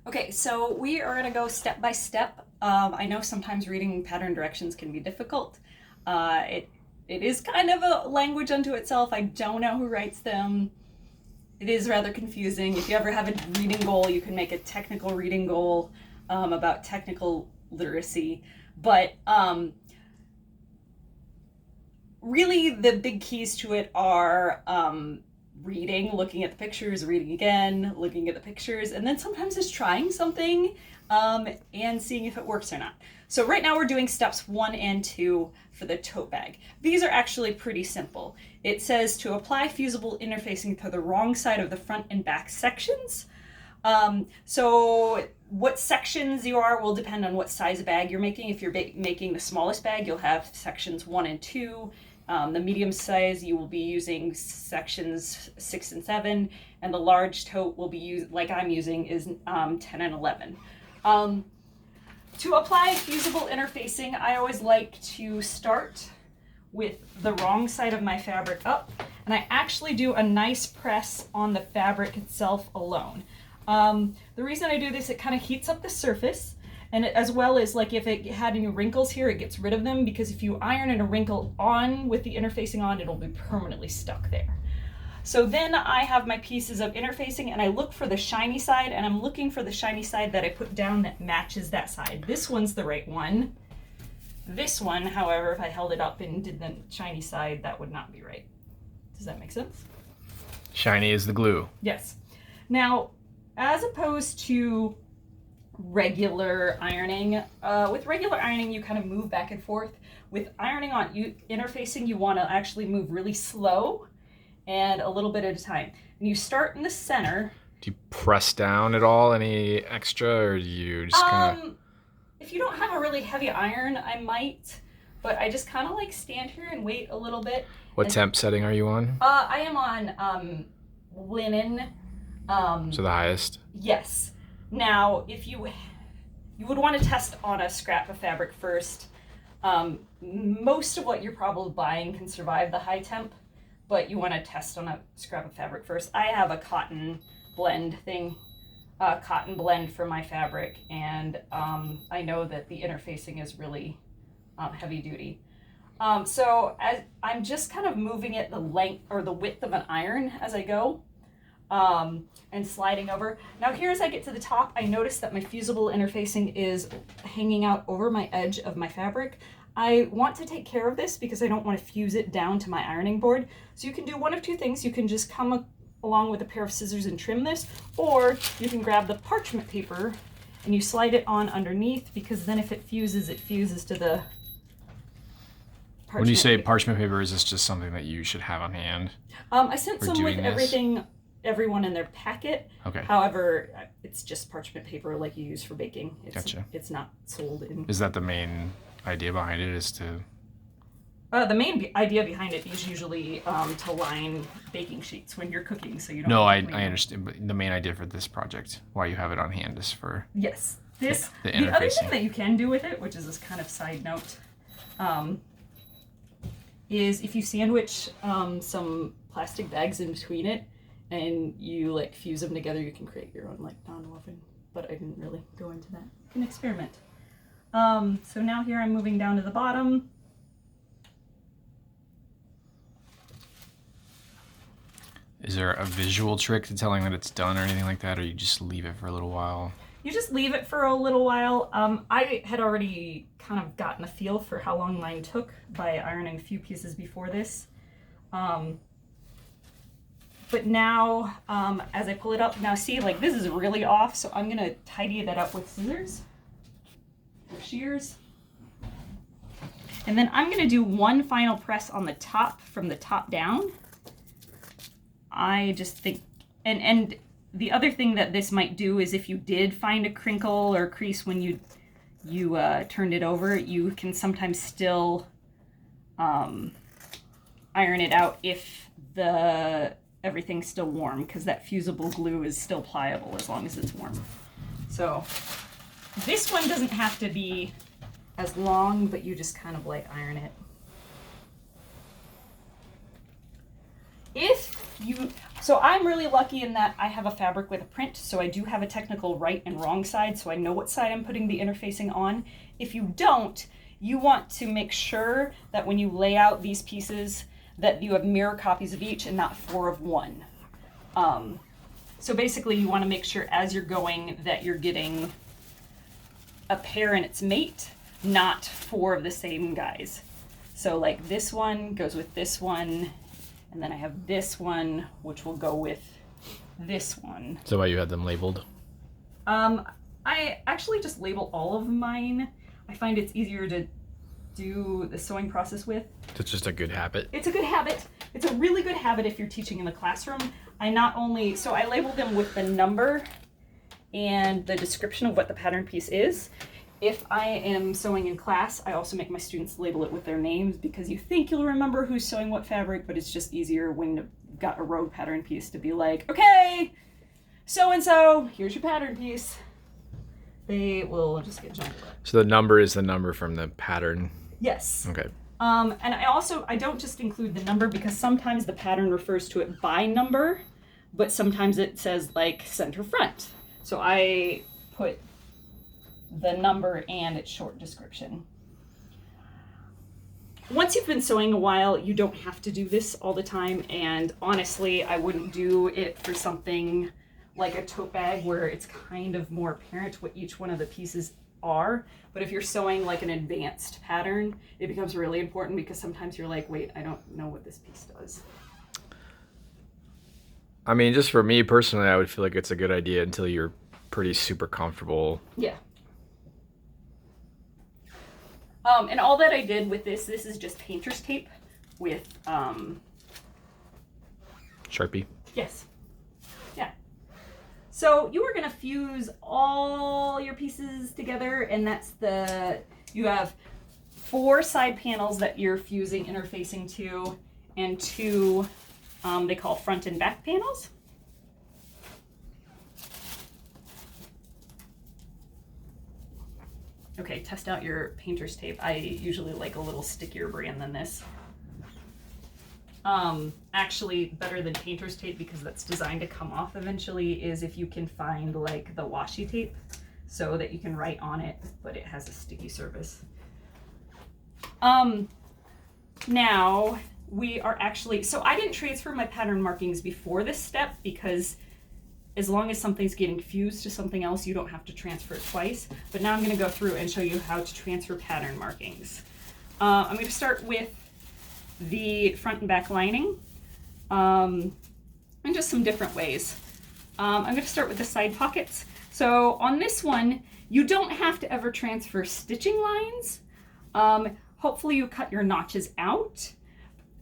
Okay, so we are gonna go step by step. I know sometimes reading pattern directions can be difficult. It is kind of a language unto itself. I don't know who writes them. It is rather confusing. If you ever have a reading goal, you can make a technical reading goal about technical literacy. But really, the big keys to it are reading, looking at the pictures, reading again, looking at the pictures, and then sometimes just trying something and seeing if it works or not. So right now we're doing steps 1 and 2 for the tote bag. These are actually pretty simple. It says to apply fusible interfacing to the wrong side of the front and back sections. So what sections you are will depend on what size bag you're making. If you're making the smallest bag, you'll have sections 1 and 2. The medium size, you will be using sections 6 and 7, and the large tote will be used, like I'm using, is 10 and 11. To apply fusible interfacing, I always like to start with the wrong side of my fabric up, and I actually do a nice press on the fabric itself alone. The reason I do this, it kind of heats up the surface, and as well as, like, if it had any wrinkles here, it gets rid of them, because if you iron in a wrinkle on with the interfacing on, it'll be permanently stuck there. So then I have my pieces of interfacing, and I look for the shiny side, and I'm looking for the shiny side that I put down that matches that side. This one's the right one. This one, however, if I held it up and did the shiny side, that would not be right. Does that make sense? Shiny is the glue. Yes. Now, as opposed to regular ironing, with regular ironing you kind of move back and forth. With ironing on interfacing, you want to actually move really slow and a little bit at a time. And you start in the center. Do you press down at all, any extra, or do you just kind of... If you don't have a really heavy iron, I might, but I just kind of like stand here and wait a little bit. What temp setting are you on? I am on linen. So the highest? Yes. Now, if you would want to test on a scrap of fabric first. Most of what you're probably buying can survive the high temp, but you want to test on a scrap of fabric first. I have a cotton blend thing, cotton blend for my fabric, and I know that the interfacing is really heavy duty. So I'm just kind of moving it the length or the width of an iron as I go. And sliding over. Now here, as I get to the top, I notice that my fusible interfacing is hanging out over my edge of my fabric. I want to take care of this because I don't want to fuse it down to my ironing board. So you can do one of two things. You can just come along with a pair of scissors and trim this, or you can grab the parchment paper and you slide it on underneath, because then if it fuses to the parchment. When you say parchment paper, is this just something that you should have on hand? I sent some with everyone in their packet. Okay. However, it's just parchment paper like you use for baking. Gotcha. It's not sold in. Is that the main idea behind it, is to... The main idea behind it is usually to line baking sheets when you're cooking, so you don't... No, I understand, but the main idea for this project, why you have it on hand, is for... Yes. The interfacing. other thing that you can do with it, which is this kind of side note, is if you sandwich some plastic bags in between it, and you like fuse them together, you can create your own like non-woven, but I didn't really go into that. You can experiment. So now here I'm moving down to the bottom. Is there a visual trick to telling that it's done or anything like that, or you just leave it for a little while? You just leave it for a little while. I had already kind of gotten a feel for how long mine took by ironing a few pieces before this. But now, as I pull it up, now see, like, this is really off, so I'm gonna tidy that up with scissors or shears. And then I'm gonna do one final press on the top from the top down. I just think, and the other thing that this might do is if you did find a crinkle or crease when you turned it over, you can sometimes still iron it out if everything's still warm, because that fusible glue is still pliable as long as it's warm. So this one doesn't have to be as long, but you just kind of like iron it. So I'm really lucky in that I have a fabric with a print, so I do have a technical right and wrong side, so I know what side I'm putting the interfacing on. If you don't, you want to make sure that when you lay out these pieces that you have mirror copies of each and not 4 of one. So basically you want to make sure as you're going that you're getting a pair and its mate, not 4 of the same guys. So like this one goes with this one, and then I have this one, which will go with this one. So why you had them labeled? I actually just label all of mine. I find it's easier to do the sewing process with. It's just a good habit. It's a good habit. It's a really good habit if you're teaching in the classroom. I label them with the number and the description of what the pattern piece is. If I am sewing in class, I also make my students label it with their names because you think you'll remember who's sewing what fabric, but it's just easier when you've got a rogue pattern piece to be like, okay, so-and-so, here's your pattern piece. They will just get jumbled up. So the number is the number from the pattern? Yes. Okay. And I don't just include the number because sometimes the pattern refers to it by number, but sometimes it says like center front. So I put the number and its short description. Once you've been sewing a while, you don't have to do this all the time, and honestly, I wouldn't do it for something like a tote bag where it's kind of more apparent what each one of the pieces are. But if you're sewing like an advanced pattern, it becomes really important because sometimes you're like, wait, I don't know what this piece does. I mean, just for me personally, I would feel like it's a good idea until you're pretty super comfortable. Yeah. And all that I did with this is just painter's tape with, Sharpie? Yes. Yeah. So you are going to fuse all your pieces together, and you have 4 side panels that you're fusing, interfacing to, and 2, they call front and back panels. Okay, test out your painter's tape. I usually like a little stickier brand than this. Actually, better than painter's tape because that's designed to come off eventually is if you can find like the washi tape so that you can write on it, but it has a sticky surface. Now we are actually, so I didn't transfer my pattern markings before this step because as long as something's getting fused to something else, you don't have to transfer it twice. But now I'm going to go through and show you how to transfer pattern markings. I'm going to start with the front and back lining and just some different ways. I'm going to start with the side pockets. So on this one, you don't have to ever transfer stitching lines. Hopefully you cut your notches out,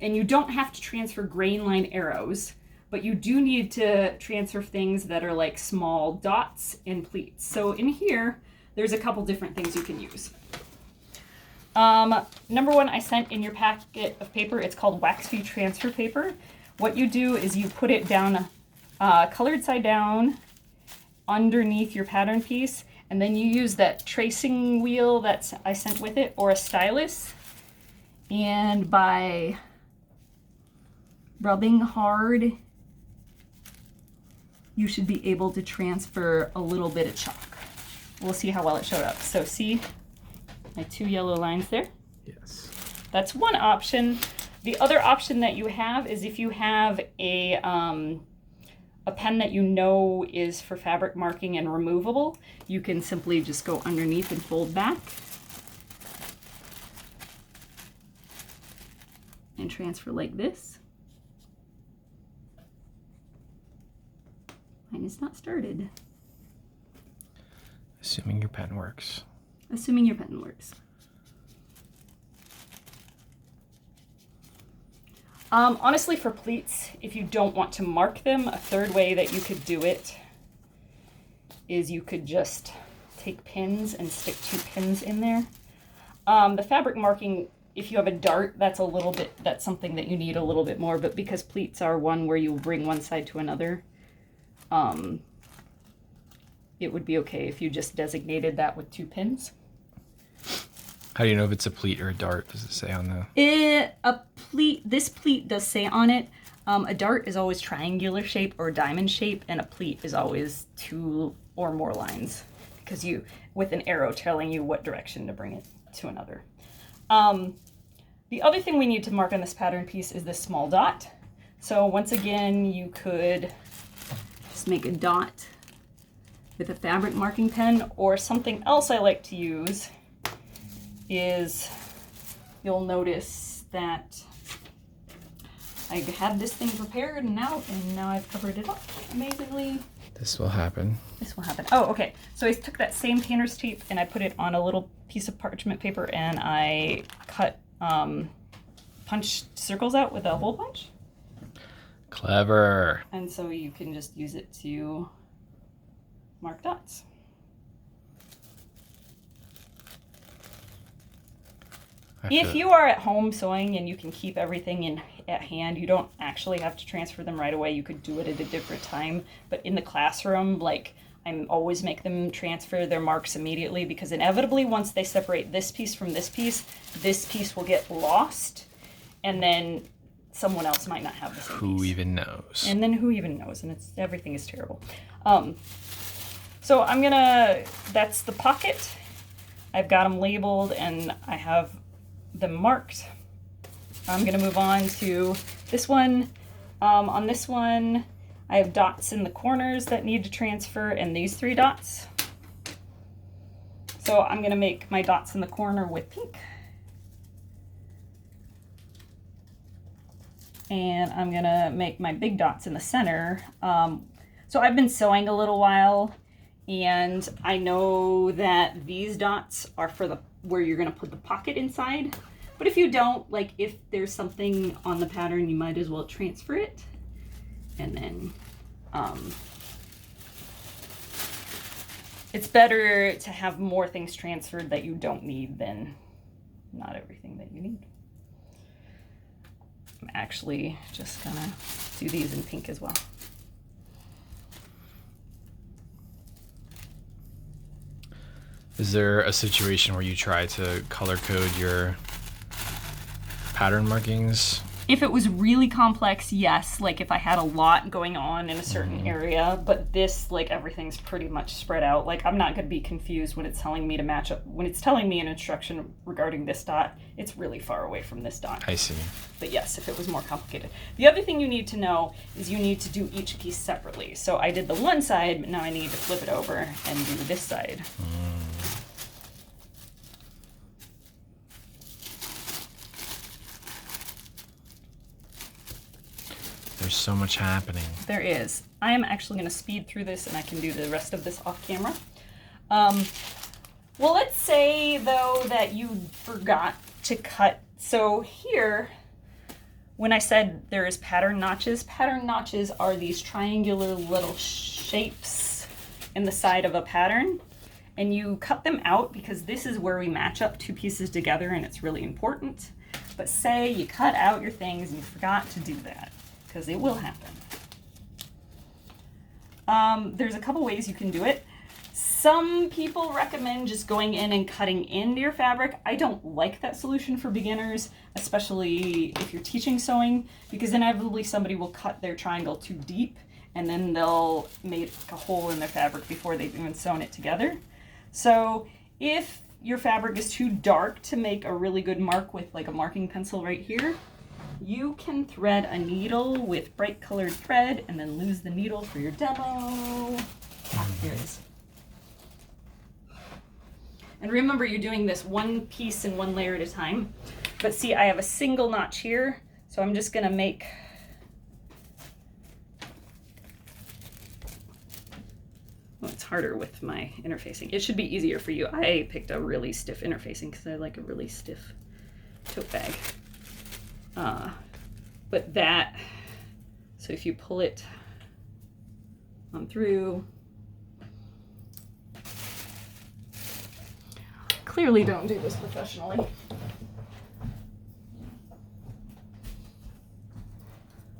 and you don't have to transfer grain line arrows. But you do need to transfer things that are like small dots and pleats. So in here, there's a couple different things you can use. Number one, I sent in your packet of paper. It's called Wax View Transfer Paper. What you do is you put it down, colored side down, underneath your pattern piece, and then you use that tracing wheel that I sent with it, or a stylus, and by rubbing hard, you should be able to transfer a little bit of chalk. We'll see how well it showed up. So see my 2 yellow lines there? Yes. That's one option. The other option that you have is if you have a pen that you know is for fabric marking and removable, you can simply just go underneath and fold back and transfer like this. Mine is not started. Assuming your pen works. Assuming your pen works. Honestly, for pleats, if you don't want to mark them, a third way that you could do it is you could just take pins and stick 2 pins in there. The fabric marking, if you have a dart, that's something that you need a little bit more, but because pleats are one where you bring one side to another, it would be okay if you just designated that with 2 pins. How do you know if it's a pleat or a dart? Does it say on the... This pleat does say on it. A dart is always triangular shape or diamond shape, and a pleat is always 2 or more lines, because you, with an arrow telling you what direction to bring it to another. The other thing we need to mark on this pattern piece is this small dot. So once again, you could just make a dot with a fabric marking pen, or something else I like to use is, you'll notice that I had this thing prepared and now I've covered it up amazingly. This will happen. This will happen. Oh, okay. So I took that same painter's tape and I put it on a little piece of parchment paper and I cut punched circles out with a hole punch. Clever. And so you can just use it to mark dots. If you are at home sewing and you can keep everything at hand, you don't actually have to transfer them right away. You could do it at a different time. But in the classroom, like, I always make them transfer their marks immediately, because inevitably once they separate this piece from this piece will get lost, and then someone else might not have the same piece. Who even knows? And then who even knows? And everything is terrible. So that's the pocket. I've got them labeled and I have them marked. I'm gonna move on to this one. On this one, I have dots in the corners that need to transfer, and these 3 dots. So I'm gonna make my dots in the corner with pink. And I'm gonna make my big dots in the center. So I've been sewing a little while, and I know that these dots are for where you're gonna put the pocket inside. But if you don't, like, if there's something on the pattern, you might as well transfer it. And then it's better to have more things transferred that you don't need than not everything that you need. I'm actually just gonna do these in pink as well. Is there a situation where you try to color code your pattern markings? If it was really complex, yes, like if I had a lot going on in a certain area, but this, like, everything's pretty much spread out. Like, I'm not going to be confused when it's telling me to match up. When it's telling me an instruction regarding this dot, it's really far away from this dot. I see. But yes, if it was more complicated. The other thing you need to know is you need to do each piece separately. So I did the one side, but now I need to flip it over and do this side. There's so much happening. There is. I am actually going to speed through this and I can do the rest of this off camera. Well, let's say, though, that you forgot to cut. So here, when I said there is pattern notches are these triangular little shapes in the side of a pattern. And you cut them out because this is where we match up 2 pieces together and it's really important. But say you cut out your things and you forgot to do that, because it will happen. There's a couple ways you can do it. Some people recommend just going in and cutting into your fabric. I don't like that solution for beginners, especially if you're teaching sewing, because inevitably somebody will cut their triangle too deep and then they'll make a hole in their fabric before they've even sewn it together. So if your fabric is too dark to make a really good mark with, like, a marking pencil right here, you can thread a needle with bright colored thread and then lose the needle for your demo. Here it is. And remember, you're doing this one piece and one layer at a time. But see, I have a single notch here, so I'm just gonna make it's harder with my interfacing. It should be easier for you. I picked a really stiff interfacing because I like a really stiff tote bag. But that, so if you pull it on through, clearly don't do this professionally.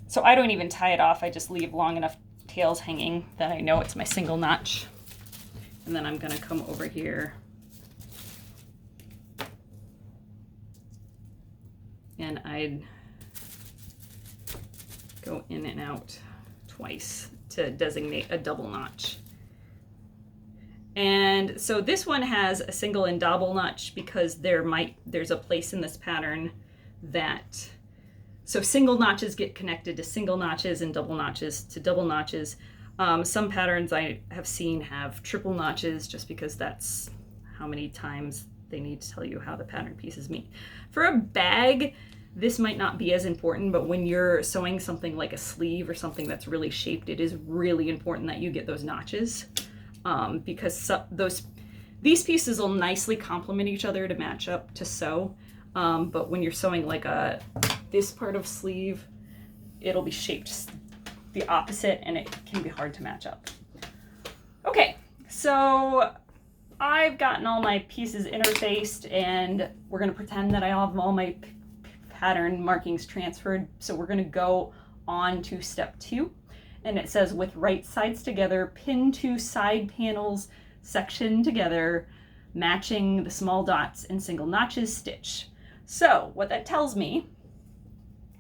So I don't even tie it off. I just leave long enough tails hanging that I know it's my single notch. And then I'm gonna come over here and I'd go in and out twice to designate a double notch. And so this one has a single and double notch because there's a place in this pattern that, so single notches get connected to single notches and double notches to double notches. Some patterns I have seen have triple notches just because that's how many times they need to tell you how the pattern pieces meet. For a bag, this might not be as important, but when you're sewing something like a sleeve or something that's really shaped, it is really important that you get those notches, because these pieces will nicely complement each other to match up to sew. But when you're sewing like this part of sleeve, it'll be shaped the opposite and it can be hard to match up. Okay, so I've gotten all my pieces interfaced and we're going to pretend that I have all my pattern markings transferred. So we're going to go on to step 2, and it says with right sides together, pin 2 side panels section together, matching the small dots and single notches stitch. So what that tells me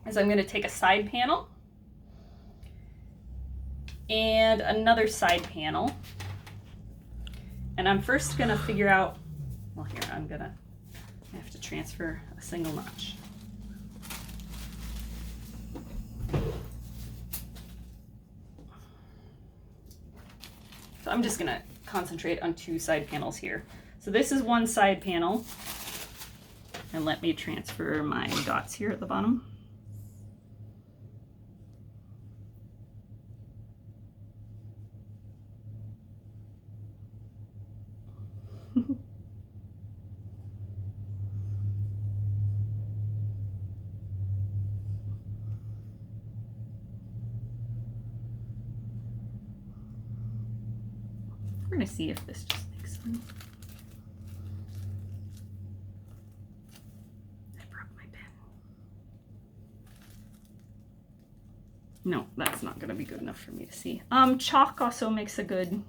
is I'm going to take a side panel and another side panel, and I'm first going to figure out, well, here I have to transfer a single notch. So I'm just going to concentrate on 2 side panels here. So this is one side panel, and let me transfer my dots here at the bottom. We're going to see if this just makes sense. I broke my pen. No, that's not going to be good enough for me to see. Chalk also makes a good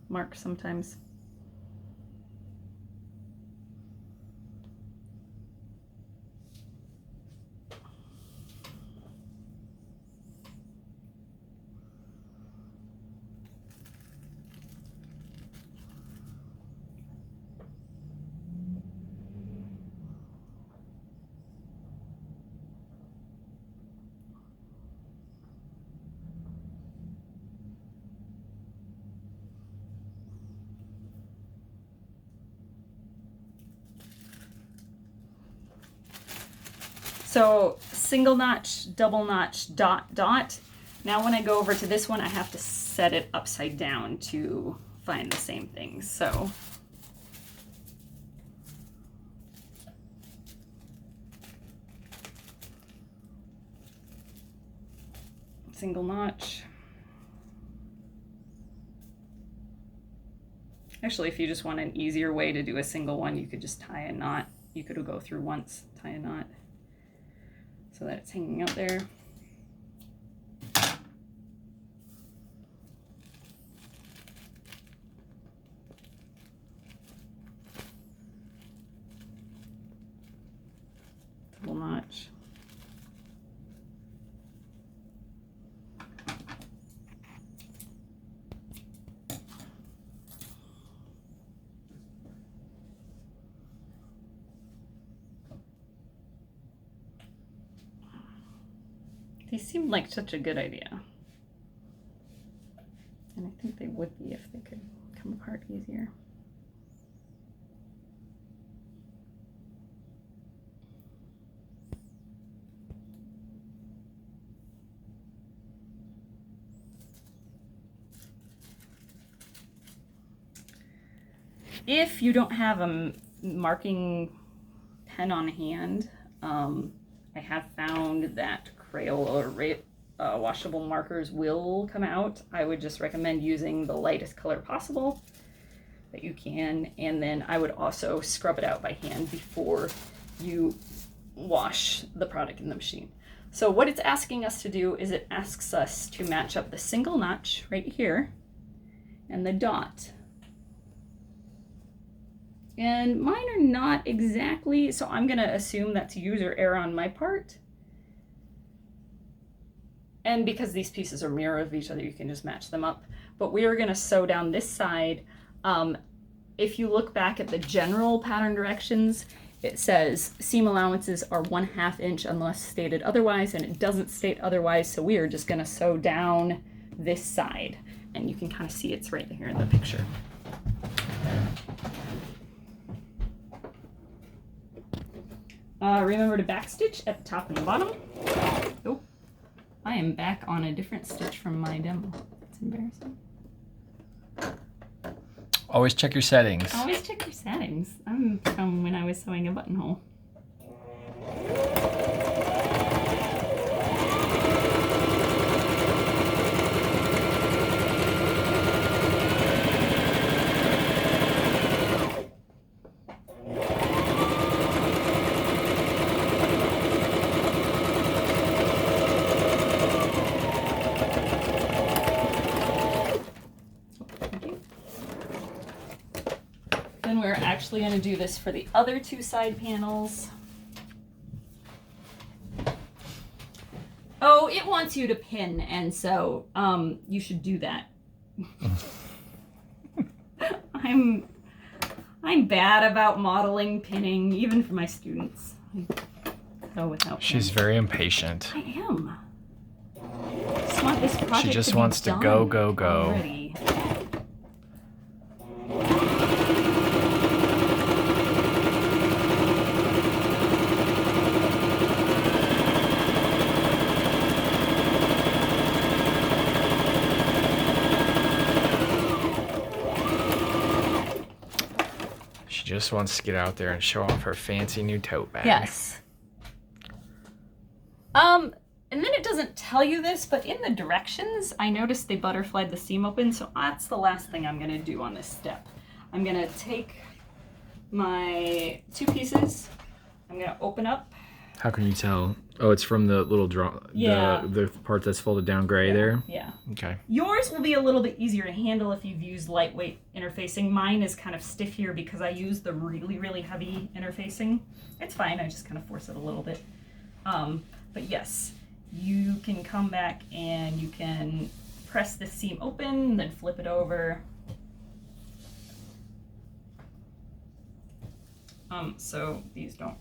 mark sometimes. So single notch, double notch, dot, dot. Now when I go over to this one, I have to set it upside down to find the same thing. So single notch. Actually, if you just want an easier way to do a single one, you could just tie a knot. You could go through once, tie a knot, so that it's hanging out there. Double notch. They seemed like such a good idea. And I think they would be if they could come apart easier. If you don't have a marking pen on hand, I have found that Crayola or washable markers will come out. I would just recommend using the lightest color possible that you can, and then I would also scrub it out by hand before you wash the product in the machine. So what it's asking us to do is it asks us to match up the single notch right here and the dot. And mine are not exactly, so I'm gonna assume that's user error on my part. And because these pieces are mirror of each other, you can just match them up. But we are going to sew down this side. If you look back at the general pattern directions, it says seam allowances are 1/2 inch unless stated otherwise, and it doesn't state otherwise, so we are just going to sew down this side. And you can kind of see it's right here in the picture. Remember to backstitch at the top and the bottom. Oh, I am back on a different stitch from my demo. It's embarrassing. Always check your settings. Always check your settings. I'm from when I was sewing a buttonhole. Then we're actually going to do this for the other two side panels. Oh, it wants you to pin, and so you should do that. I'm bad about modeling pinning, even for my students. So without She's pin. very impatient. I am. I just want this project She just to wants be to go, done go, go. already. She just wants to get out there and show off her fancy new tote bag. Yes. And then it doesn't tell you this, but in the directions, I noticed they butterflied the seam open, so that's the last thing I'm gonna do on this step. I'm gonna take my two pieces, I'm gonna open up. How can you tell? Oh, it's from the little draw. Yeah. The part that's folded down gray there. Yeah. Okay. Yours will be a little bit easier to handle if you've used lightweight interfacing. Mine is kind of stiff here because I use the really, really heavy interfacing. It's fine, I just kind of force it a little bit. But yes, you can come back and you can press the seam open, then flip it over. So these don't,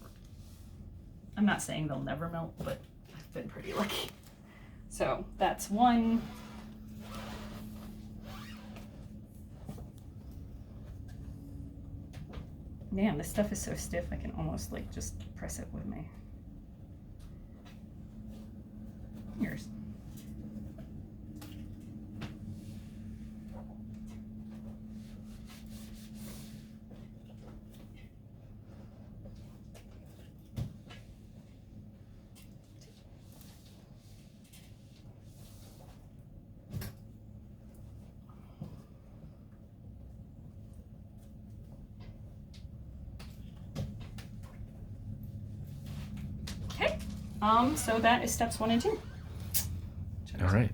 I'm not saying they'll never melt, but I've been pretty lucky. So that's one. Man, this stuff is so stiff I can almost like just press it with my fingers. Okay, so that is steps 1 and 2. All right.